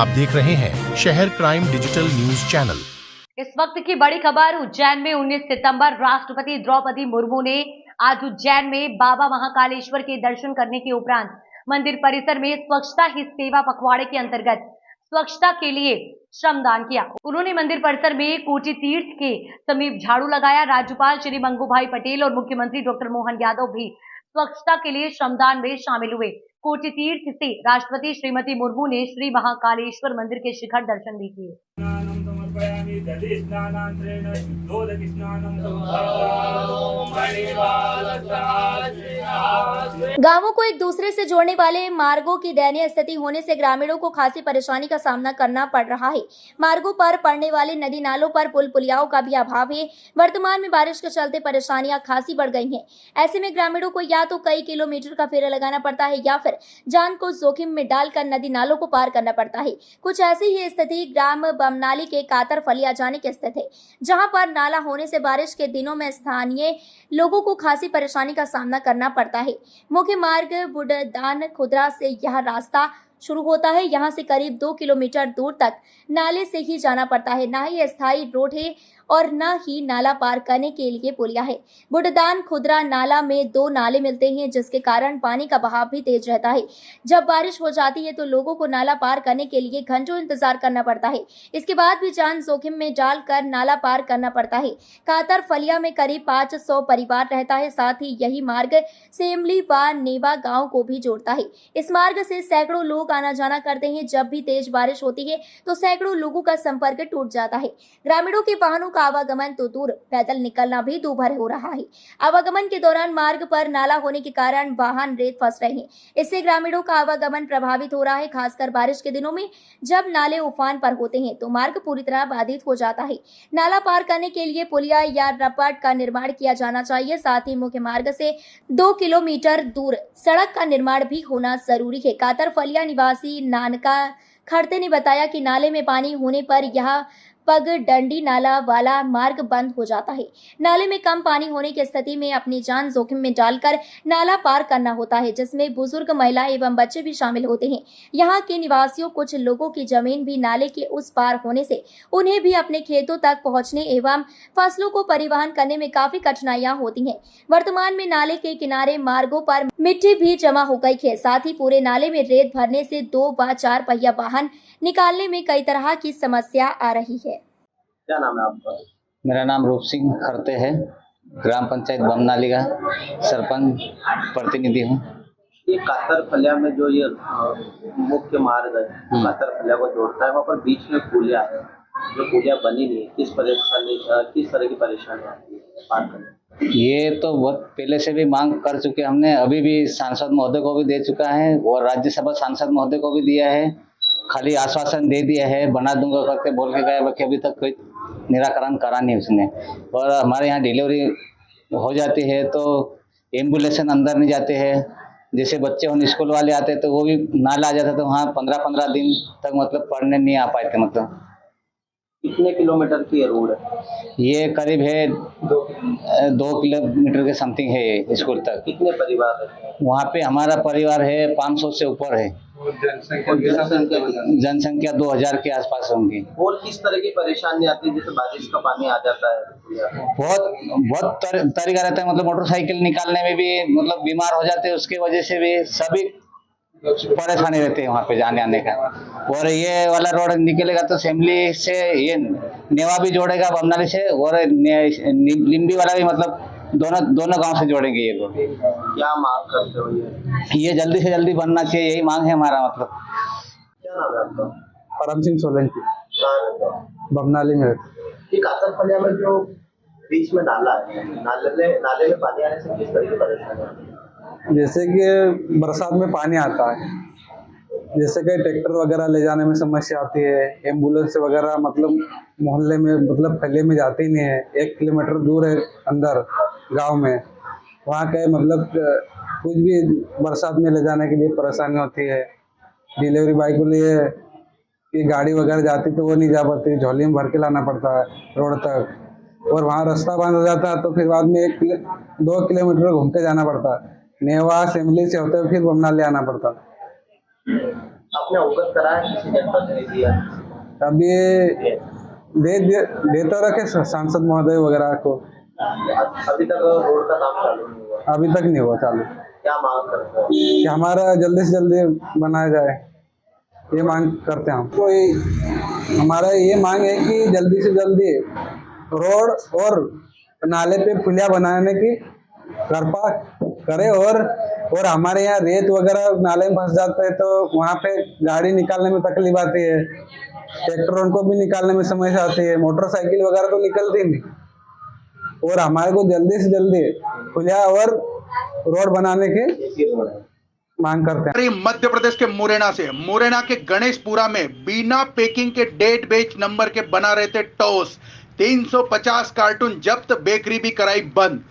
आप देख रहे हैं शहर क्राइम डिजिटल न्यूज चैनल। इस वक्त की बड़ी खबर उज्जैन में 19 सितंबर राष्ट्रपति द्रौपदी मुर्मू ने आज उज्जैन में बाबा महाकालेश्वर के दर्शन करने के उपरांत मंदिर परिसर में स्वच्छता ही सेवा पखवाड़े के अंतर्गत स्वच्छता के लिए श्रमदान किया। उन्होंने मंदिर परिसर में कोटि तीर्थ के समीप झाड़ू लगाया। राज्यपाल श्री मंगूभाई पटेल और मुख्यमंत्री डॉक्टर मोहन यादव भी स्वच्छता के लिए श्रमदान में शामिल हुए। कोटि तीर्थ से राष्ट्रपति श्रीमती मुर्मू ने श्री महाकालेश्वर मंदिर के शिखर दर्शन भी किए। गांवों को एक दूसरे से जोड़ने वाले मार्गों की दयनीय स्थिति होने से ग्रामीणों को खासी परेशानी का सामना करना पड़ रहा है। मार्गों पर पड़ने वाले नदी नालों पर पुल पुलियाओं का भी अभाव है। वर्तमान में बारिश के चलते परेशानियां खासी बढ़ गई हैं। ऐसे में ग्रामीणों को या तो कई किलोमीटर का फेरा लगाना पड़ता है या फिर जान को जोखिम में डालकर नदी नालों को पार करना पड़ता है। कुछ ऐसी ही स्थिति ग्राम बमनाली के कातर फलिया जाने की स्थिति है, जहां पर नाला होने से बारिश के दिनों में स्थानीय लोगों को खासी परेशानी का सामना करना पड़ता है। मुख्य मार्ग बुढ़दान खुदरा से यह रास्ता शुरू होता है। यहाँ से करीब 2 किलोमीटर दूर तक नाले से ही जाना पड़ता है। न ही स्थायी रोड है और न ही नाला पार करने के लिए पुलिया है। बुढ़दान खुदरा नाला में 2 नाले मिलते हैं, जिसके कारण पानी का बहाव भी तेज रहता है। जब बारिश हो जाती है तो लोगों को नाला पार करने के लिए घंटों इंतजार करना पड़ता है। इसके बाद भी जान जोखिम में डालकर नाला पार करना पड़ता है। कातर फलिया में करीब 500 परिवार रहता है। साथ ही यही मार्ग सेमली व नेवा गाँव को भी जोड़ता है। इस मार्ग से सैकड़ों लोग आना जाना करते हैं। जब भी तेज बारिश होती है तो सैकड़ों लोगों का संपर्क टूट जाता है। ग्रामीणों के वाहनों का आवागमन तो दूर, पैदल निकलना भी दूभर हो रहा है। आवागमन के दौरान मार्ग पर नाला होने के कारण वाहन रेत फंस रहे हैं। इससे ग्रामीणों का आवागमन प्रभावित हो रहा है। खासकर बारिश के दिनों में जब नाले उफान पर होते हैं तो मार्ग पूरी तरह बाधित हो जाता है। नाला पार करने के लिए पुलिया या रपट का निर्माण किया जाना चाहिए। साथ ही मुख्य मार्ग से 2 किलोमीटर दूर सड़क का निर्माण भी होना जरूरी है। कातर फलिया निवासी नानका खड़ते ने बताया कि नाले में पानी होने पर यह पग डंडी नाला वाला मार्ग बंद हो जाता है। नाले में कम पानी होने की स्थिति में अपनी जान जोखिम में डालकर नाला पार करना होता है, जिसमें बुजुर्ग, महिला एवं बच्चे भी शामिल होते हैं। यहाँ के निवासियों कुछ लोगों की जमीन भी नाले के उस पार होने से उन्हें भी अपने खेतों तक पहुँचने एवं फसलों को परिवहन करने में काफी कठिनाइयाँ होती हैं। वर्तमान में नाले के किनारे मार्गों पर मिट्टी भी जमा हो गई है। साथ ही पूरे नाले में रेत भरने से 2 व 4 पहिया वाहन निकालने में कई तरह की समस्या आ रही है। क्या नाम है आपका? मेरा नाम रूप सिंह खरते है, ग्राम पंचायत बमनाली का सरपंच प्रतिनिधि हूँ। ये कातर फलिया में जो ये मुख्य मार्ग है कातर फलिया को जोड़ता है, वहाँ पर बीच में पुलिया है, जो पुलिया बनी नहीं है। किस तरह की परेशानी आती है पार करने? ये तो बहुत पहले से भी मांग कर चुके हमने, अभी भी सांसद महोदय को भी दे चुका है और राज्यसभा सांसद महोदय को भी दिया है। खाली आश्वासन दे दिया है, बना दूंगा करके बोल के गए, बाकी अभी तक कोई निराकरण करा नहीं उसने। और हमारे यहाँ डिलीवरी हो जाती है तो एम्बुलेंस अंदर नहीं जाते हैं। जैसे बच्चे उन स्कूल वाले आते तो वो भी नाला आ जाता, तो वहाँ 15-15 दिन तक मतलब पढ़ने नहीं आ पाए थे। मतलब कितने किलोमीटर की ये रोड है? ये करीब है 2 किलोमीटर के समथिंग है ये स्कूल तक। कितने परिवार है वहाँ पे? हमारा परिवार है 500 से ऊपर है। जनसंख्या 2000 के आसपास होंगी। और किस तरह की परेशानी आती है? जैसे बारिश का पानी आ जाता है, बहुत तरीका रहता है। मतलब मोटरसाइकिल निकालने में भी मतलब बीमार हो जाते हैं, उसकी वजह से भी सभी परेशानी रहती है वहाँ पे जाने आने का। और ये वाला रोड निकलेगा तो सेमली से ये नेवा भी जोड़ेगा बमनाली से, और लिम्बी वाला भी, मतलब दोनों गांव से जोड़ेंगे ये रोड। क्या मांग करते हो? ये जल्दी से जल्दी बनना चाहिए, यही मांग है हमारा। मतलब क्या नाम है आपका? परम सिंह सोलंकी, बमनाली में। कातर फलिया में जो बीच में नाला है, नाले में पानी आने से किस तरह की परेशानी आती है? जैसे कि बरसात में पानी आता है, जैसे कि ट्रैक्टर वगैरह ले जाने में समस्या आती है। एम्बुलेंस वगैरह मतलब मोहल्ले में, मतलब फलिया में जाती नहीं है। 1 किलोमीटर दूर है अंदर गांव में, वहाँ के मतलब कुछ भी बरसात में ले जाने के लिए परेशानी होती है। डिलीवरी बॉय के लिए कि गाड़ी वगैरह जाती तो वो नहीं जा पाती, झोली में भर के लाना पड़ता है रोड तक। और वहाँ रास्ता बंद हो जाता है तो फिर बाद में 2 किलोमीटर घूम के जाना पड़ता है। नेवा सेमली से होते हुए फिर बमनाली आना पड़ता। आपने अवगत कराया किसी जनप्रतिनिधि या अब ये दे तो रखे सांसद महोदय वगैरह को, अभी तक रोड का काम चालू नहीं हुआ? अभी तक नहीं हुआ चालू। क्या मांग करते हैं? कि हमारा जल्दी से जल्दी बनाया जाए, ये मांग करते हैं हम। तो हमारा ये मांग है कि जल्दी से जल्दी रोड और नाले पे पुलिया बनाने की कृपा करे, और हमारे यहाँ रेत वगैरह नाले में फंस जाते हैं तो वहाँ पे गाड़ी निकालने में तकलीफ आती है, ट्रैक्टरों को भी निकालने में समस्या आती है, मोटरसाइकिल वगैरह तो निकलती नहीं, और हमारे को जल्दी से जल्दी पुलिया और रोड बनाने की मांग करते हैं। मध्य प्रदेश के मुरैना के गणेशपुरा में बिना पैकिंग के डेट बेच नंबर के बना रहे थे टोस, 350 कार्टून जब्त, बेकरी भी कराई बंद।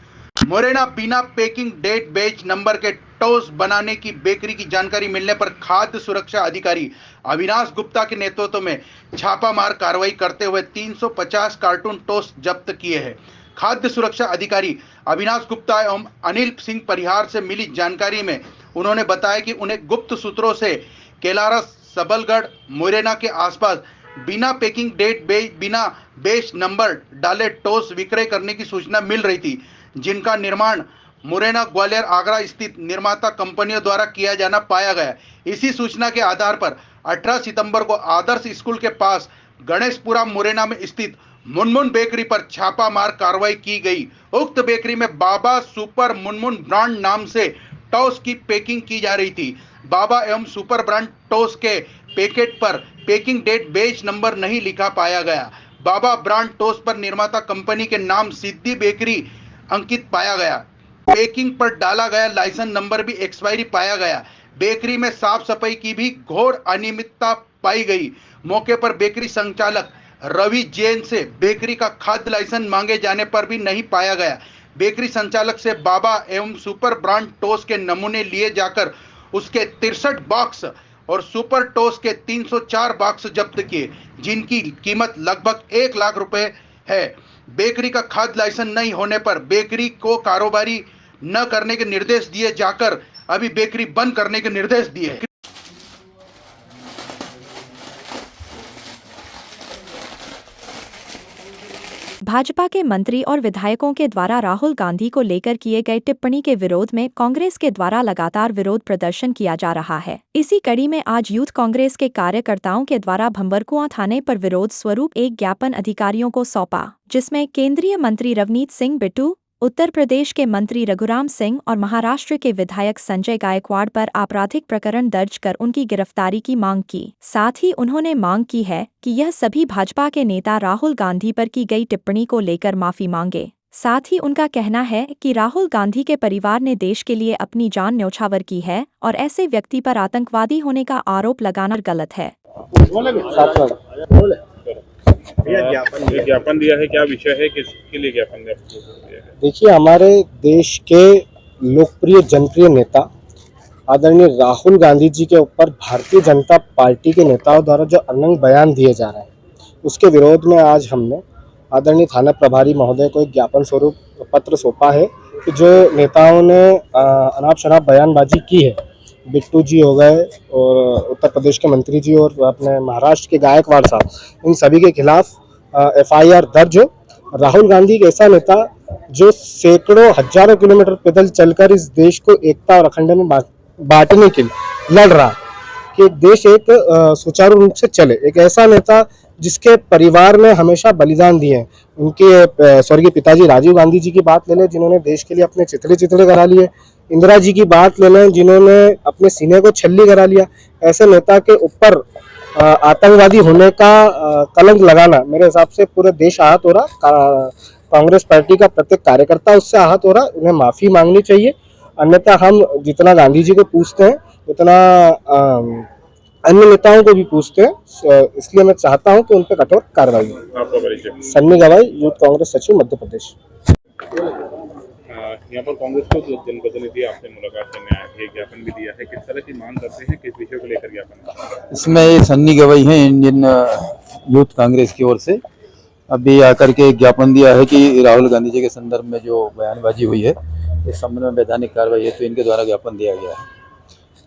मुरैना बिना पैकिंग डेट बेच नंबर के टोस बनाने की बेकरी की जानकारी मिलने पर खाद्य सुरक्षा अधिकारी अविनाश गुप्ता के नेतृत्व में छापामार कार्रवाई करते हुए 350 कार्टून टोस जब्त किए हैं। खाद्य सुरक्षा अधिकारी अविनाश गुप्ता एवं अनिल सिंह परिहार से मिली जानकारी में उन्होंने बताया कि उन्हें गुप्त सूत्रों से केलारस, सबलगढ़, मुरैना के आसपास बिना पैकिंग डेट बिना बेच नंबर डाले टोस विक्रय करने की सूचना मिल रही थी, जिनका निर्माण मुरैना, ग्वालियर, आगरा स्थित निर्माता कंपनियों द्वारा किया जाना पाया गया। इसी सूचना के आधार पर 18 सितंबर को आदर्श स्कूल के पास गणेशपुरा मुरैना में स्थित मुनमुन बेकरी पर छापामार कार्रवाई की गई। उक्त बेकरी में बाबा सुपर मुनमुन ब्रांड नाम से टोस की पैकिंग की जा रही थी। बाबा एवं सुपर ब्रांड टोस के पैकेट पर पैकिंग डेट बेच नंबर नहीं लिखा पाया गया। बाबा ब्रांड टोस पर निर्माता कंपनी के नाम सिद्धि बेकरी अंकित पाया गया। पैकिंग पर डाला गया लाइसेंस नंबर भी एक्सपायरी पाया गया। बेकरी में साफ सफाई की भी घोर अनियमितता पाई गई। मौके पर बेकरी संचालक रवि जैन से बेकरी का खाद्य लाइसेंस मांगे जाने पर भी नहीं पाया गया। बेकरी संचालक से बाबा एवं सुपर ब्रांड टोस के नमूने लिए जाकर उसके 63 बॉक्स और सुपर टोस के 304 बॉक्स जब्त किए, जिनकी कीमत लगभग 1 लाख रुपए है। बेकरी का खाद्य लाइसेंस नहीं होने पर बेकरी को कारोबारी न करने के निर्देश दिए जाकर अभी बेकरी बंद करने के निर्देश दिए। भाजपा के मंत्री और विधायकों के द्वारा राहुल गांधी को लेकर किए गए टिप्पणी के विरोध में कांग्रेस के द्वारा लगातार विरोध प्रदर्शन किया जा रहा है। इसी कड़ी में आज यूथ कांग्रेस के कार्यकर्ताओं के द्वारा भंवरकुआं थाने पर विरोध स्वरूप एक ज्ञापन अधिकारियों को सौंपा, जिसमें केंद्रीय मंत्री रवनीत सिंह बिट्टू, उत्तर प्रदेश के मंत्री रघुराम सिंह और महाराष्ट्र के विधायक संजय गायकवाड़ पर आपराधिक प्रकरण दर्ज कर उनकी गिरफ्तारी की मांग की। साथ ही उन्होंने मांग की है कि यह सभी भाजपा के नेता राहुल गांधी पर की गई टिप्पणी को लेकर माफी मांगे। साथ ही उनका कहना है कि राहुल गांधी के परिवार ने देश के लिए अपनी जान न्यौछावर की है और ऐसे व्यक्ति पर आतंकवादी होने का आरोप लगाना गलत है। ज्ञापन दिया है, क्या विषय है, किसके लिए ज्ञापन दिया है? देखिए, हमारे देश के लोकप्रिय जनप्रिय नेता आदरणीय राहुल गांधी जी के ऊपर भारतीय जनता पार्टी के नेताओं द्वारा जो अनंग बयान दिए जा रहे हैं, उसके विरोध में आज हमने आदरणीय थाना प्रभारी महोदय को एक ज्ञापन स्वरूप पत्र सौंपा है कि जो नेताओं ने अनाप शनाप बयानबाजी की है, बिट्टू जी हो गए और उत्तर प्रदेश के मंत्री जी और अपने महाराष्ट्र के गायकवाड़ साहब, इन सभी के खिलाफ FIR दर्ज हो। राहुल गांधी एक ऐसा नेता जो सैकड़ों हजारों किलोमीटर पैदल चलकर इस देश को एकता और अखंडता में बांटने के लिए लड़ रहा, कि देश एक सुचारू रूप से चले। एक ऐसा नेता जिसके परिवार ने हमेशा बलिदान दिए हैं। उनके स्वर्गीय पिताजी राजीव गांधी जी की बात ले लें, जिन्होंने देश के लिए अपने चितड़े करा लिए। इंदिरा जी की बात ले लें, जिन्होंने अपने सीने को छल्ली करा लिया। ऐसे नेता के ऊपर आतंकवादी होने का कलंक लगाना मेरे हिसाब से पूरे देश आहत हो रहा। कांग्रेस पार्टी का प्रत्येक कार्यकर्ता उससे आहत हो रहा। उन्हें माफी मांगनी चाहिए, अन्यथा हम जितना गांधी जी को पूछते हैं उतना अन्य नेताओं को भी पूछते हैं। इसलिए मैं चाहता हूं कि उन पर कठोर कार्रवाई हो। सन्नी गवाई, यूथ कांग्रेस सचिव, मध्य प्रदेश। यहाँ पर कांग्रेस को जनप्रतिनिधि आपसे मुलाकात करने आए थे, ज्ञापन भी दिया है, किस तरह की मांग करते हैं, किस विषय को लेकर ज्ञापन? इसमें सन्नी गवाई हैं इंडियन यूथ कांग्रेस की ओर से, अभी आकर के ज्ञापन दिया है कि राहुल गांधी जी के संदर्भ में जो बयानबाजी हुई है इस संबंध में वैधानिक कार्रवाई है, तो इनके द्वारा ज्ञापन दिया गया है।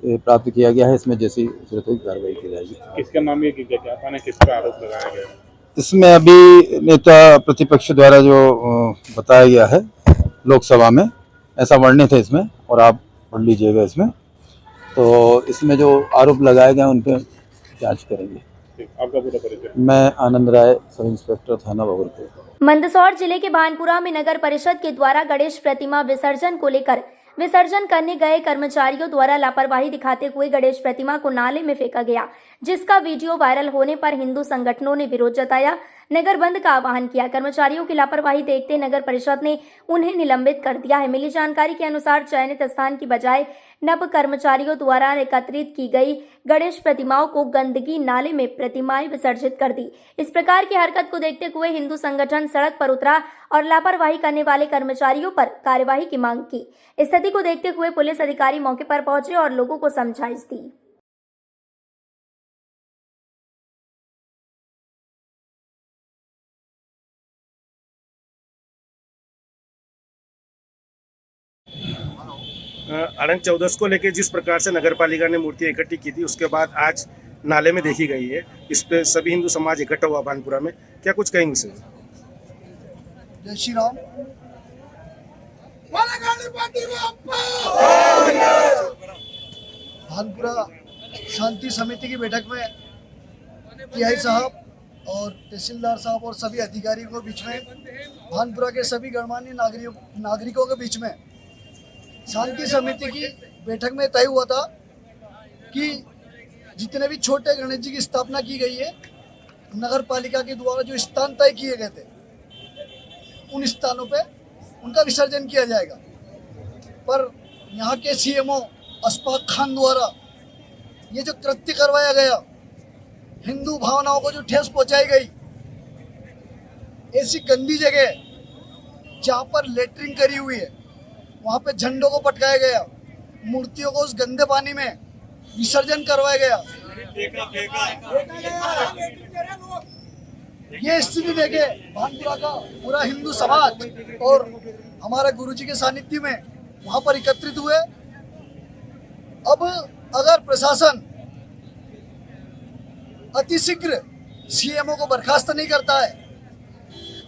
प्राप्त किया गया है। इसमें जैसी जरूरत होगी कार्रवाई की जाएगी। किसके नाम ये ज्ञापन है, किस पर आरोप लगाया गया है? इसमें अभी नेता प्रतिपक्ष द्वारा जो बताया गया है लोकसभा में, ऐसा वर्णित है इसमें, और आप पढ़ लीजिएगा इसमें। तो इसमें जो आरोप लगाए गए हैं उन पर जांच करेंगे। आपका पूरा परिचय? मैं आनंद राय, सब इंस्पेक्टर थाना बबरपुर। मंदसौर जिले के भानपुरा में नगर परिषद के द्वारा गणेश प्रतिमा विसर्जन को लेकर विसर्जन करने गए कर्मचारियों द्वारा लापरवाही दिखाते हुए गणेश प्रतिमा को नाले में फेंका गया, जिसका वीडियो वायरल होने पर हिंदू संगठनों ने विरोध जताया, नगर बंद का आह्वान किया। कर्मचारियों की लापरवाही देखते नगर परिषद ने उन्हें निलंबित कर दिया है। मिली जानकारी के अनुसार चयनित स्थान की बजाय नव कर्मचारियों द्वारा एकत्रित की गई गणेश प्रतिमाओं को गंदगी नाले में प्रतिमाएं विसर्जित कर दी। इस प्रकार की हरकत को देखते हुए हिंदू संगठन सड़क पर उतरा और लापरवाही करने वाले कर्मचारियों पर कार्यवाही की मांग की। स्थिति को देखते हुए पुलिस अधिकारी मौके पर पहुंचे और लोगों को समझाइश दी। अनंत चौदस को लेकर जिस प्रकार से नगर पालिका ने मूर्ति इकट्ठी की थी, उसके बाद आज नाले में देखी गई है। इस पे सभी हिंदू समाज इकट्ठा हुआ भानपुरा में, क्या कुछ कहेंगे सर? जय श्री राम। भानपुरा शांति समिति की बैठक में टीआई साहब और तहसीलदार साहब और सभी अधिकारियों के बीच में, भानपुरा के सभी गणमान्य नागरिकों के बीच में शांति समिति की बैठक में तय हुआ था कि जितने भी छोटे गणेश जी की स्थापना की गई है, नगर पालिका के द्वारा जो स्थान तय किए गए थे, उन स्थानों पे उनका विसर्जन किया जाएगा। पर यहाँ के सीएमओ अशफाक खान द्वारा ये जो कृत्य करवाया गया, हिंदू भावनाओं को जो ठेस पहुंचाई गई, ऐसी गंदी जगह जहाँ पर लेटरिंग करी हुई है, वहाँ पे झंडों को पटकाया गया, मूर्तियों को उस गंदे पानी में विसर्जन करवाया गया। ये स्थिति देखे भानपुरा का पूरा हिंदू समाज और हमारे गुरुजी के सानिध्य में वहाँ पर एकत्रित हुए। अब अगर प्रशासन अतिशीघ्र सीएमओ को बर्खास्त नहीं करता है,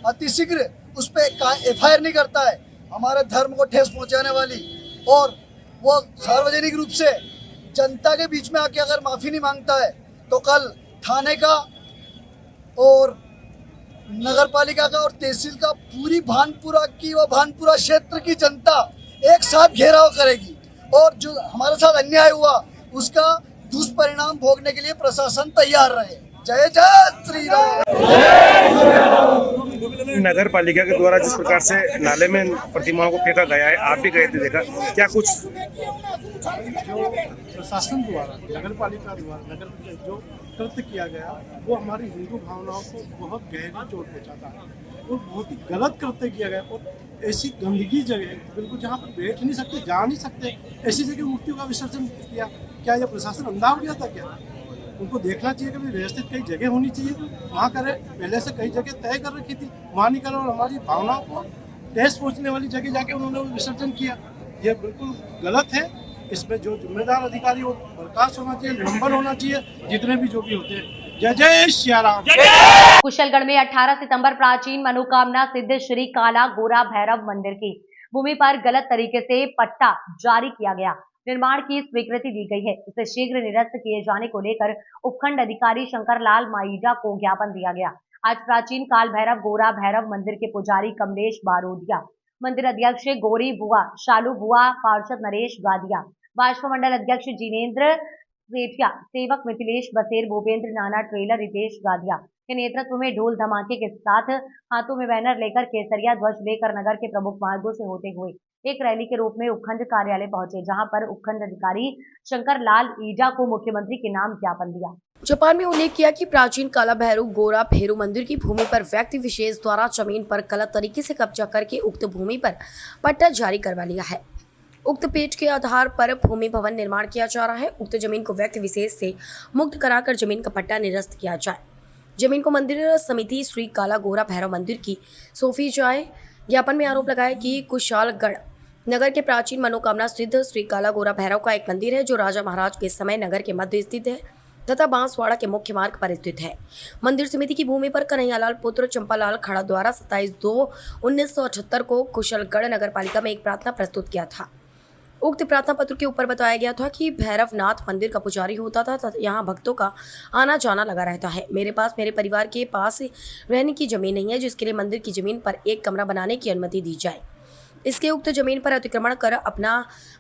अतिशीघ्र उस पर एफआईआर नहीं करता है, हमारे धर्म को ठेस पहुंचाने वाली, और वो सार्वजनिक रूप से जनता के बीच में आके अगर माफी नहीं मांगता है, तो कल थाने का और नगर पालिका का और तहसील का पूरी भानपुरा की व भानपुरा क्षेत्र की जनता एक साथ घेराव करेगी, और जो हमारे साथ अन्याय हुआ उसका दुष्परिणाम भोगने के लिए प्रशासन तैयार रहे। जय जय श्री राम। नगर पालिका के द्वारा जिस प्रकार से नाले में प्रतिमाओं को फेंका गया है, आप भी गए थे, देखा क्या कुछ? जो प्रशासन द्वारा, नगर पालिका द्वारा नगर में जो कृत्य किया गया, वो हमारी हिंदू भावनाओं को बहुत गहरी चोट पहुंचाता है और बहुत ही गलत कृत्य किया गया। और ऐसी गंदगी जगह बिल्कुल जहाँ पर बैठ नहीं सकते, जा नहीं सकते, ऐसी जगह मूर्तियों का विसर्जन किया। क्या यह प्रशासन अंधा हो गया था क्या? उनको देखना चाहिए कि व्यवस्थित कई जगह होनी चाहिए, वहाँ करे। पहले से कई जगह तय कर रखी थी, वहाँ नहीं करो, और हमारी भावनाओं को ठेस पहुँचने वाली जगह जाके उन्होंने विसर्जन किया। यह बिल्कुल गलत है। इसमें जो जिम्मेदार अधिकारी हो बर्खास्त होना चाहिए, निलंबन होना चाहिए, जितने भी जो भी होते हैं। जय जय श्री राम। कुशलगढ़ में 18 सितंबर प्राचीन मनोकामना सिद्ध श्री काला गोरा भैरव मंदिर की भूमि पर गलत तरीके से पट्टा जारी किया गया। निर्माण की स्वीकृति दी गई है, इसे शीघ्र निरस्त किए जाने को लेकर उपखंड अधिकारी शंकर लाल माईजा को ज्ञापन दिया गया। आज प्राचीन काल भैरव गोरा भैरव मंदिर के पुजारी कमलेश बारोदिया, मंदिर अध्यक्ष गौरी बुआ, शालू बुआ, पार्षद नरेश गादिया, भाजपा मंडल अध्यक्ष जिनेन्द्र सेठिया, सेवक मिथिलेश बसेर, भूपेंद्र नाना, ट्रेलर रितेश गादिया के नेतृत्व में ढोल धमाके के साथ हाथों में बैनर लेकर केसरिया ध्वज लेकर नगर के प्रमुख मार्गों से होते हुए एक रैली के रूप में उपखंड कार्यालय पहुंचे, जहां पर उपखंड अधिकारी शंकर लाल ईजा को मुख्यमंत्री के नाम ज्ञापन दिया। जापान में उल्लेख किया कि प्राचीन काला भैरव गोरा भैरव मंदिर की भूमि पर व्यक्ति विशेष द्वारा जमीन पर गलत तरीके से कब्जा करके उक्त भूमि पर पट्टा जारी करवा लिया है। उक्त पेज के आधार पर भूमि भवन निर्माण किया जा रहा है। उक्त जमीन को व्यक्ति विशेष से मुक्त कराकर जमीन का पट्टा निरस्त किया जाए। जमीन को मंदिर समिति श्री काला गोरा भैरव मंदिर की सौंपी जाए। ज्ञापन में आरोप लगाया कि कुशालगढ़ नगर के प्राचीन मनोकामना सिद्ध श्री काला गोरा भैरव का एक मंदिर है जो राजा महाराज के समय नगर के मध्य स्थित है तथा बांसवाड़ा के मुख्य मार्ग पर स्थित है। मंदिर समिति की भूमि पर कन्हैयालाल पुत्र चंपालाल खड़ा द्वारा 27/2/1978 को कुशलगढ़ नगर पालिका में एक प्रार्थना प्रस्तुत किया था। उक्त प्रार्थना पत्र के ऊपर बताया गया था कि भैरवनाथ मंदिर का पुजारी होता था तथा यहाँ भक्तों का आना जाना लगा रहता है। मेरे पास मेरे परिवार के पास रहने की जमीन नहीं है जिसके लिए मंदिर की जमीन पर एक कमरा बनाने की अनुमति दी जाए। इसके उक्त जमीन पर अतिक्रमण कर अपना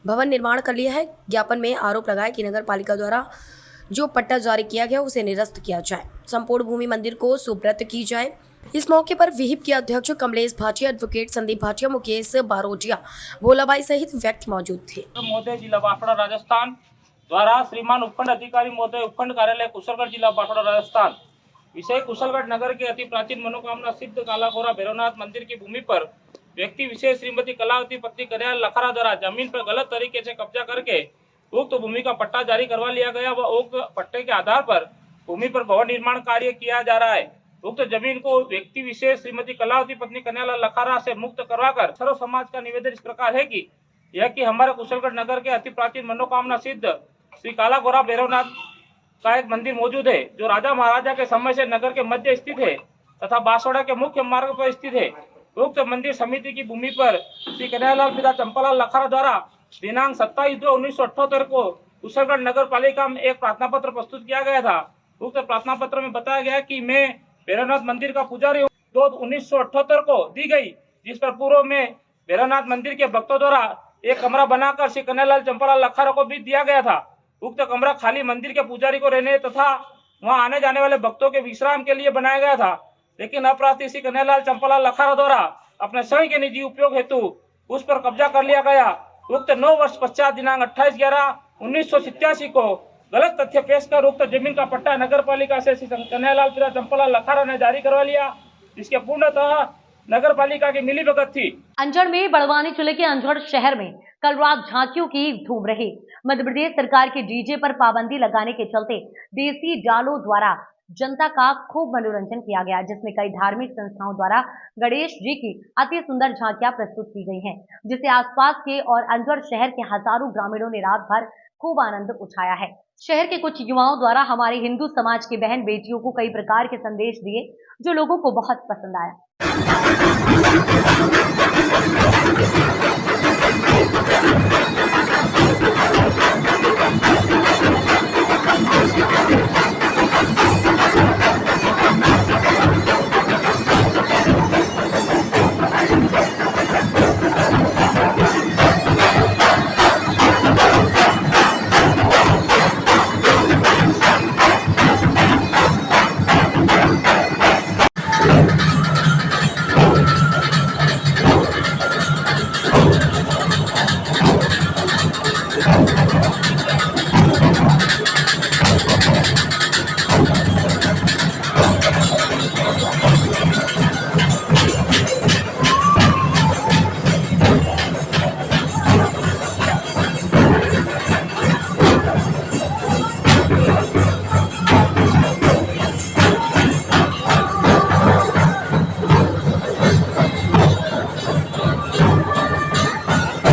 भवन निर्माण कर लिया है। ज्ञापन में आरोप लगाया कि नगर पालिका द्वारा जो पट्टा जारी किया गया उसे निरस्त किया जाए, संपूर्ण भूमि मंदिर को सुब्रत की जाए। इस मौके पर विहिप के अध्यक्ष कमलेश भाटिया, एडवोकेट संदीप भाटिया, मुकेश बारोटिया, भोलाबाई सहित व्यक्ति मौजूद थे। महोदय जिला बांसवाड़ा राजस्थान द्वारा श्रीमान उपखंड अधिकारी महोदय उपखंड कार्यालय कुशलगढ़ जिला बांसवाड़ा राजस्थान विषय कुशलगढ़ नगर के अति प्राचीन मनोकामना सिद्ध काला गोरा भैरवनाथ मंदिर की भूमि पर व्यक्ति विशेष श्रीमती कलावती पत्नी कन्हैयालाल लखारा द्वारा जमीन पर गलत तरीके से कब्जा करके उक्त भूमि का पट्टा जारी करवा लिया गया व उक्त पट्टे के आधार पर भूमि पर भवन निर्माण कार्य किया जा रहा है। उक्त जमीन को व्यक्ति विशेष श्रीमती कलावती पत्नी कन्हैयालाल लखारा से मुक्त करवाकर सर्व समाज का निवेदन इस प्रकार है कि यह कि हमारे कुशलगढ़ नगर के अति प्राचीन मनोकामना सिद्ध श्री काला गोरा भैरवनाथ का एक मंदिर मौजूद है जो राजा महाराजा के समय से नगर के मध्य स्थित है तथा बांसवाड़ा के मुख्य मार्ग पर स्थित है। उक्त मंदिर समिति की भूमि पर श्री कन्हैयालाल पिता चंपालाल लखारा द्वारा दिनांक 27/2/1978 को कुशलगढ़ नगर पालिका में एक प्रार्थना पत्र प्रस्तुत किया गया था। उक्त प्रार्थना पत्र में बताया गया कि मैं भैरवनाथ मंदिर का पुजारी हूँ। 1978 को दी गई, जिस पर पूर्व में भैरवनाथ मंदिर के भक्तों द्वारा एक कमरा बनाकर श्री कन्हैयालाल चंपालाल लखारा को भी दिया गया था। उक्त कमरा खाली मंदिर के पुजारी को रहने तथा वहां आने जाने वाले भक्तों के विश्राम के लिए बनाया गया था, लेकिन अपराधी श्री कन्हैयालाल चंपालाल लखारा द्वारा अपने स्वयं के निजी उपयोग हेतु उस पर कब्जा कर लिया गया। उक्त 9 वर्ष पश्चात दिनांक 28/11/1987 को गलत तथ्य पेश कर उक्त जमीन का पट्टा नगर पालिका से श्री कन्हैयालाल पिता चंपालाल लखारा ने जारी करवा लिया, जिसके पूर्णतः नगर पालिका की मिलीभगत थी। अंजड़ में बड़वानी जिले के अंजड़ शहर में कल रात झांकियों की धूम रही। मध्य प्रदेश सरकार के डीजे पर पाबंदी लगाने के चलते देसी डालों द्वारा जनता का खूब मनोरंजन किया गया, जिसमें कई धार्मिक संस्थाओं द्वारा गणेश जी की अति सुंदर झांकियां प्रस्तुत की गई हैं, जिसे आसपास के और अंजड़ शहर के हजारों ग्रामीणों ने रात भर खूब आनंद उठाया है। शहर के कुछ युवाओं द्वारा हमारे हिंदू समाज की बहन बेटियों को कई प्रकार के संदेश दिए, जो लोगों को बहुत पसंद आया।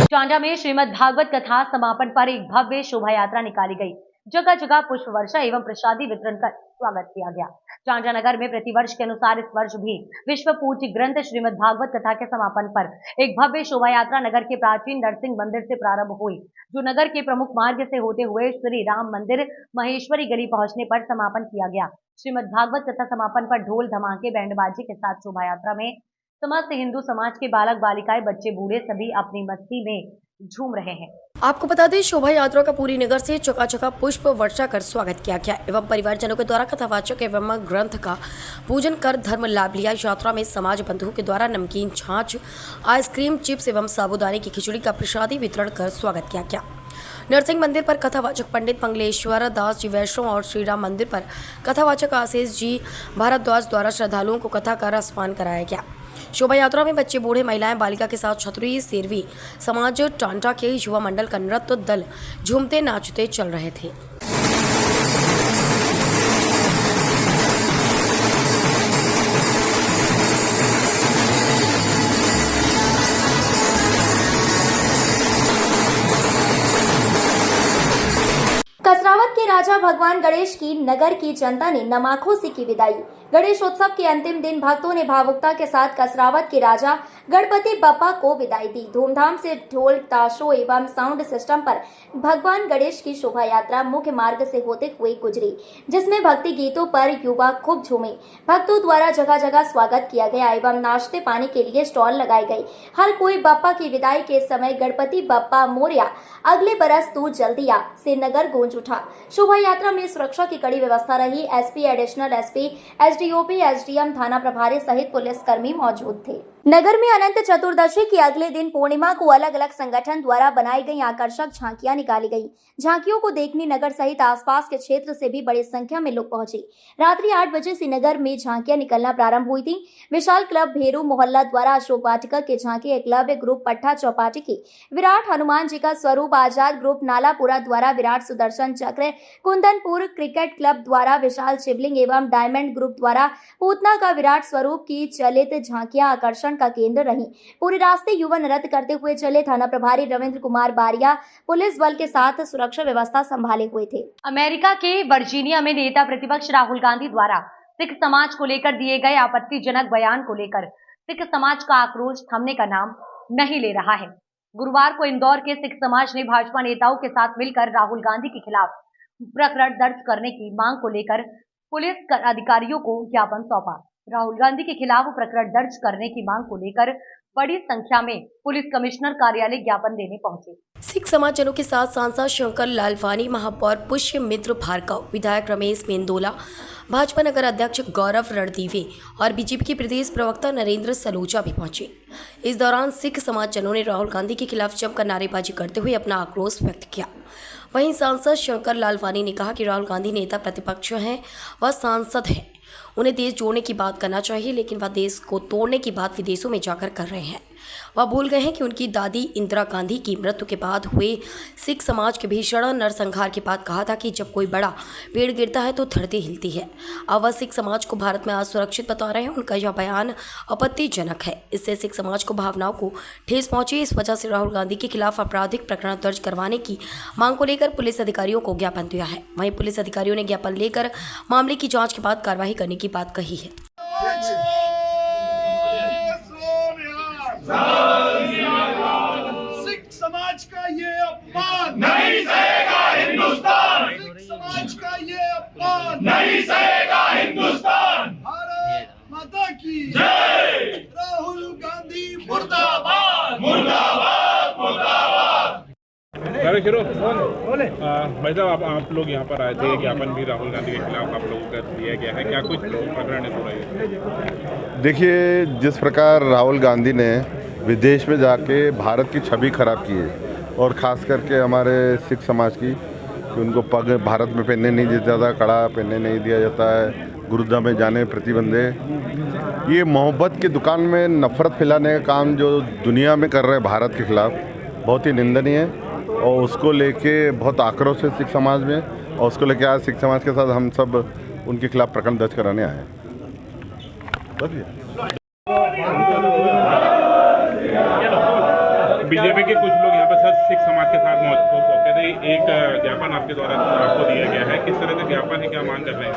टांडा में श्रीमद् भागवत कथा समापन पर एक भव्य शोभा यात्रा निकाली गई। जगह जगह पुष्प वर्षा एवं प्रसादी वितरण कर स्वागत किया गया। टांडा नगर में प्रतिवर्ष के अनुसार इस वर्ष भी विश्व पूज्य ग्रंथ श्रीमद् भागवत कथा के समापन पर एक भव्य शोभा यात्रा नगर के प्राचीन नरसिंह मंदिर से प्रारंभ हुई, जो नगर के प्रमुख मार्ग से होते हुए श्री राम मंदिर महेश्वरी गली पहुंचने पर समापन किया गया। श्रीमद् भागवत कथा समापन पर ढोल धमाके बैंडबाजी के साथ शोभा यात्रा में समस्त हिंदू समाज के बालक बालिकाएं, बच्चे बूढ़े सभी अपनी मस्ती में झूम रहे हैं। आपको बता दें, शोभा यात्रा का पूरी नगर से चकाचका पुष्प वर्षा कर स्वागत किया गया एवं परिवारजनों के द्वारा कथावाचक एवं ग्रंथ का पूजन कर धर्म लाभ लिया। यात्रा में समाज बंधुओं के द्वारा नमकीन, छाछ, आइसक्रीम, चिप्स एवं साबूदाने की खिचड़ी का प्रसादी वितरण कर स्वागत किया गया। नरसिंह मंदिर पर कथावाचक पंडित मंगलेश्वर दास जी वैष्णव और श्री राम मंदिर पर कथावाचक आशीष जी भारद्वाज द्वारा श्रद्धालुओं को कथा का रसपान कराया गया। शोभा यात्रा में बच्चे, बूढ़े, महिलाएं, बालिका के साथ छतरी सेरवी समाज टांडा के युवा मंडल का नृत्य दल झूमते नाचते चल रहे थे। में राजा भगवान गणेश की नगर की जनता ने नम आंखों से की विदाई। गणेश उत्सव के अंतिम दिन भक्तों ने भावुकता के साथ कसरावत के राजा गणपति बप्पा को विदाई दी। धूमधाम से ढोल ताशों एवं साउंड सिस्टम पर भगवान गणेश की शोभा यात्रा मुख्य मार्ग से होते हुए गुजरी, जिसमें भक्ति गीतों पर युवा खूब झूमे। भक्तों द्वारा जगह जगह स्वागत किया गया एवं नाश्ते पानी के लिए स्टॉल लगाए गए। हर कोई बप्पा की विदाई के समय गणपति बप्पा मोरया अगले बरस तू जल्दी आ से नगर गूंज उठा। शोभा यात्रा में सुरक्षा की कड़ी व्यवस्था रही। SP, additional SP, SDOP, SDM, थाना प्रभारी सहित पुलिसकर्मी मौजूद थे। नगर में अनंत चतुर्दशी के अगले दिन पूर्णिमा को अलग अलग संगठन द्वारा बनाई गई आकर्षक झांकियां निकाली गई। झांकियों को देखने नगर सहित आसपास के क्षेत्र से भी बड़ी संख्या में लोग पहुंचे। रात्रि 8 बजे से नगर में झांकियां निकलना प्रारंभ हुई थी। विशाल क्लब भेरू मोहल्ला द्वारा अशोक वाटिका के झांकी, एकलव्य ग्रुप पट्टा चौपाटी की विराट हनुमान जी का स्वरूप, आजाद ग्रुप नालापुरा द्वारा विराट सुदर्शन चक्र, कुंदनपुर क्रिकेट क्लब द्वारा विशाल शिवलिंग एवं डायमंड ग्रुप द्वारा पूतना का विराट स्वरूप की चलित झांकियां आकर्षण का केंद्र रही। पूरे रास्ते युवा नृत्य करते हुए चले। थाना प्रभारी रविंद्र कुमार बारिया पुलिस बल के साथ सुरक्षा व्यवस्था संभाले हुए थे। अमेरिका के वर्जीनिया में नेता प्रतिपक्ष राहुल गांधी द्वारा सिख समाज को लेकर दिए गए आपत्तिजनक बयान को लेकर सिख समाज का आक्रोश थमने का नाम नहीं ले रहा है। गुरुवार को इंदौर के सिख समाज ने भाजपा नेताओं के साथ मिलकर राहुल गांधी के खिलाफ प्रकरण दर्ज करने की मांग को लेकर पुलिस अधिकारियों को ज्ञापन सौंपा। राहुल गांधी के खिलाफ प्रकरण दर्ज करने की मांग को लेकर बड़ी संख्या में पुलिस कमिश्नर कार्यालय ज्ञापन देने पहुंचे। सिख समाजजनों के साथ सांसद शंकर लालवानी, महापौर पुष्य मित्र भार्गव, विधायक रमेश मेंदोला, भाजपा नगर अध्यक्ष गौरव रणदीवे और बीजेपी के प्रदेश प्रवक्ता नरेंद्र सलूजा भी पहुंचे। इस दौरान सिख समाजजनों ने राहुल गांधी के खिलाफ जमकर नारेबाजी करते हुए अपना आक्रोश व्यक्त किया। वहीं सांसद शंकर लालवानी ने कहा कि राहुल गांधी नेता प्रतिपक्ष हैं, वह सांसद हैं, उन्हें देश जोड़ने की बात करना चाहिए, लेकिन वह देश को तोड़ने की बात विदेशों में जाकर कर रहे हैं। वह भूल गए हैं कि उनकी दादी इंदिरा गांधी की मृत्यु के बाद हुए सिख समाज के भीषण नरसंहार के बाद कहा था कि जब कोई बड़ा पेड़ गिरता है तो धरती हिलती है। अब वह सिख समाज को भारत में असुरक्षित बता रहे हैं। उनका यह बयान आपत्तिजनक है। इससे सिख समाज को भावनाओं को ठेस पहुंची। इस वजह से राहुल गांधी के खिलाफ आपराधिक प्रकरण दर्ज करवाने की मांग को लेकर पुलिस अधिकारियों को ज्ञापन दिया है। वहीं पुलिस अधिकारियों ने ज्ञापन लेकर मामले की जाँच के बाद कार्रवाई करने की बात कही है। सिख समाज का ये अपमान नहीं सहेगा हिंदुस्तान। सिख समाज का ये अपमान नहीं सहेगा हिंदुस्तान। भारत माता की जय। राहुल गांधी मुर्दाबाद मुर्दाबाद मुर्दाबाद। भाई साहब, आप लोग यहाँ पर आए थे, ज्ञापन भी राहुल गांधी के खिलाफ आप लोगों का दिया गया है, क्या कुछ प्रकरण है थोड़ा? देखिए, जिस प्रकार राहुल गांधी ने विदेश में जाके भारत की छवि खराब की है और ख़ास करके हमारे सिख समाज की, कि उनको पग भारत में पहनने नहीं दिया जाता, कड़ा पहनने नहीं दिया जाता है, गुरुद्वारा में जाने प्रतिबंध है। ये मोहब्बत की दुकान में नफ़रत फैलाने का काम जो दुनिया में कर रहे हैं भारत के खिलाफ, बहुत ही निंदनीय है और उसको लेके बहुत आक्रोश है सिख समाज में। और उसको लेके आज सिख समाज के साथ हम सब उनके खिलाफ प्रकरण दर्ज कराने आए हैं। बीजेपी के कुछ लोग यहाँ पर सिख समाज के साथ मौजूद कहते हैं, एक ज्ञापन आपके द्वारा आपको दिया गया है, किस तरह का ज्ञापन है, क्या मांग कर रहे हैं?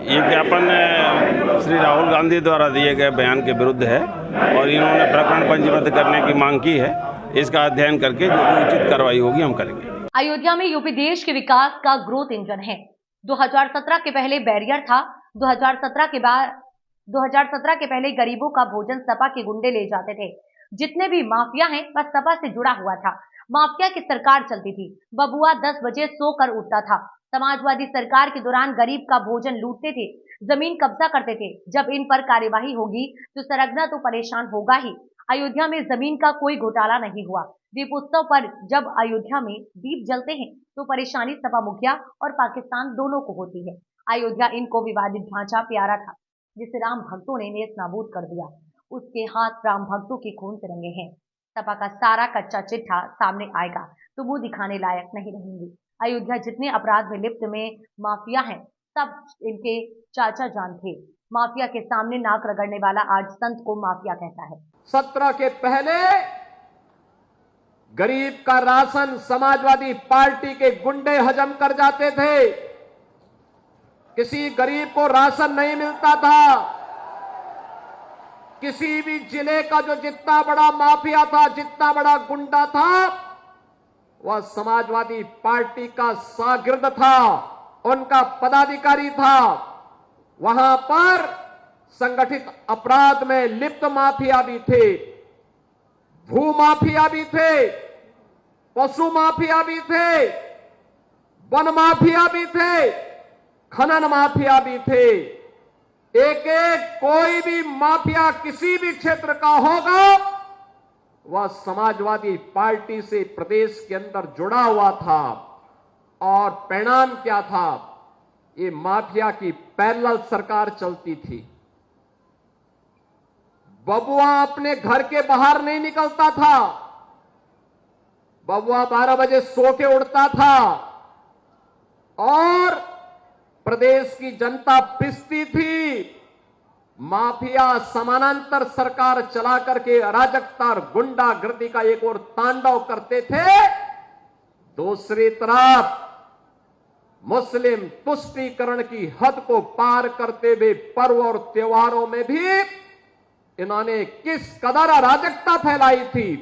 ये ज्ञापन श्री राहुल गांधी द्वारा दिए गए बयान के विरुद्ध है और इन्होंने प्रकरण पंजीबद्ध करने की मांग की है। इसका अध्ययन करके जो भी उचित कार्रवाई होगी हम करेंगे। अयोध्या में यूपी देश के विकास का ग्रोथ इंजन है। 2017 के पहले बैरियर था। 2017 के पहले गरीबों का भोजन सपा के गुंडे ले जाते थे। जितने भी माफिया हैं बस सपा से जुड़ा हुआ था। माफिया की सरकार चलती थी। बबुआ 10 बजे सोकर उठता था। समाजवादी सरकार के दौरान गरीब का भोजन लूटते थे, जमीन कब्जा करते थे। जब इन पर कार्यवाही होगी तो सरगना तो परेशान होगा ही। अयोध्या में जमीन का कोई घोटाला नहीं हुआ। दीपोत्सव पर जब अयोध्या में दीप जलते हैं तो परेशानी सपा मुखिया और पाकिस्तान दोनों को होती है। अयोध्या इनको विवादित ढांचा प्यारा था, जिसे राम भक्तों ने नेस्त नाबूद कर दिया। उसके हाथ राम भक्तों के खून से रंगे हैं। सपा का सारा कच्चा चिट्ठा सामने आएगा तो मुंह दिखाने लायक नहीं रहेंगे। अयोध्या जितने अपराध में लिप्त में माफिया हैं, सब इनके चाचा जान थे। माफिया के सामने नाक रगड़ने वाला आज संत को माफिया कहता है। 17 के पहले गरीब का राशन समाजवादी पार्टी के गुंडे हजम कर जाते थे। किसी गरीब को राशन नहीं मिलता था। किसी भी जिले का जो जितना बड़ा माफिया था, जितना बड़ा गुंडा था, वह समाजवादी पार्टी का शागिर्द था, उनका पदाधिकारी था। वहां पर संगठित अपराध में लिप्त माफिया भी थे, भू माफिया भी थे, पशु माफिया भी थे, वन माफिया भी थे, खनन माफिया भी थे। एक एक कोई भी माफिया किसी भी क्षेत्र का होगा, वह समाजवादी पार्टी से प्रदेश के अंदर जुड़ा हुआ था। और परिणाम क्या था? ये माफिया की पैरेलल सरकार चलती थी। बबुआ अपने घर के बाहर नहीं निकलता था। बबुआ 12 बजे सो के उड़ता था और प्रदेश की जनता पिसती थी। माफिया समानांतर सरकार चला करके अराजकता और गुंडागर्दी का एक और तांडव करते थे। दूसरी तरफ मुस्लिम तुष्टीकरण की हद को पार करते हुए पर्व और त्योहारों में भी इन्होंने किस कदर अराजकता फैलाई थी,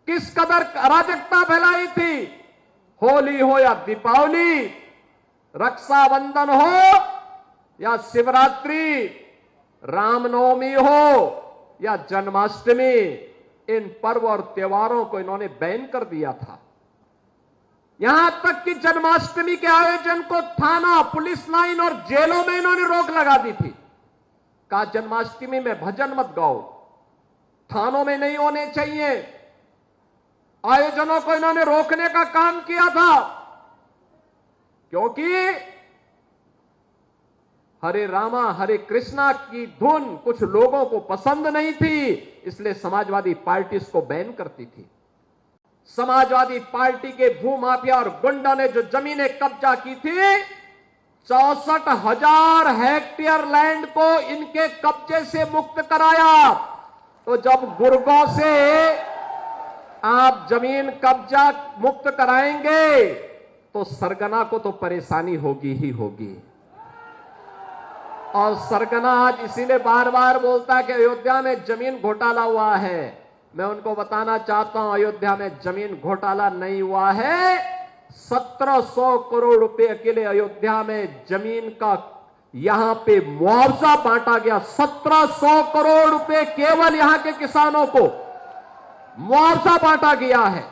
किस कदर अराजकता फैलाई थी। होली हो या दीपावली, रक्षाबंधन हो या शिवरात्रि, रामनवमी हो या जन्माष्टमी, इन पर्व और त्योहारों को इन्होंने बैन कर दिया था। यहां तक कि जन्माष्टमी के आयोजन को थाना, पुलिस लाइन और जेलों में इन्होंने रोक लगा दी थी। कहा जन्माष्टमी में भजन मत गाओ, थानों में नहीं होने चाहिए। आयोजनों को इन्होंने रोकने का काम किया था, क्योंकि हरे रामा हरे कृष्णा की धुन कुछ लोगों को पसंद नहीं थी, इसलिए समाजवादी पार्टी इसको बैन करती थी। समाजवादी पार्टी के भू माफिया और गुंडों ने जो जमीनें कब्जा की थी, 64,000 हेक्टेयर लैंड को इनके कब्जे से मुक्त कराया। तो जब गुर्गों से आप जमीन कब्जा मुक्त कराएंगे तो सरगना को तो परेशानी होगी ही होगी। और सरगना आज इसीलिए बार बार बोलता है कि अयोध्या में जमीन घोटाला हुआ है। मैं उनको बताना चाहता हूं, अयोध्या में जमीन घोटाला नहीं हुआ है। 1700 करोड़ रुपए अकेले अयोध्या में जमीन का यहां पे मुआवजा बांटा गया। 1700 करोड़ रुपए केवल यहां के किसानों को मुआवजा बांटा गया है।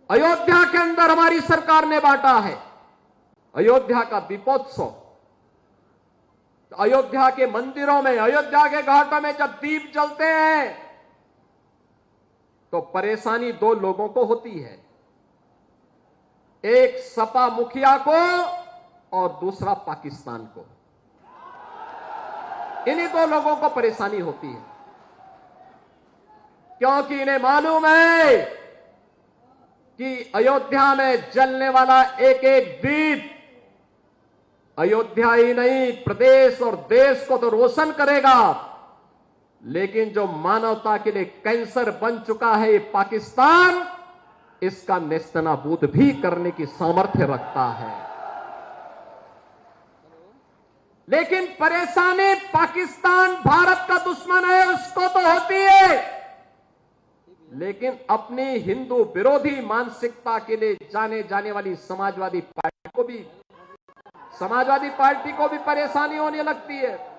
अयोध्या के अंदर हमारी सरकार ने बांटा है। अयोध्या का दीपोत्सव, अयोध्या के मंदिरों में, अयोध्या के घाटों में जब दीप जलते हैं तो परेशानी दो लोगों को होती है, एक सपा मुखिया को और दूसरा पाकिस्तान को। इन्हीं दो लोगों को परेशानी होती है, क्योंकि इन्हें मालूम है कि अयोध्या में जलने वाला एक एक दीप अयोध्या ही नहीं प्रदेश और देश को तो रोशन करेगा, लेकिन जो मानवता के लिए कैंसर बन चुका है ये पाकिस्तान, इसका नेस्तनाबूद भी करने की सामर्थ्य रखता है। लेकिन परेशानी पाकिस्तान भारत का दुश्मन है उसको तो होती है, लेकिन अपनी हिंदू विरोधी मानसिकता के लिए जाने जाने वाली समाजवादी पार्टी को भी परेशानी होने लगती है।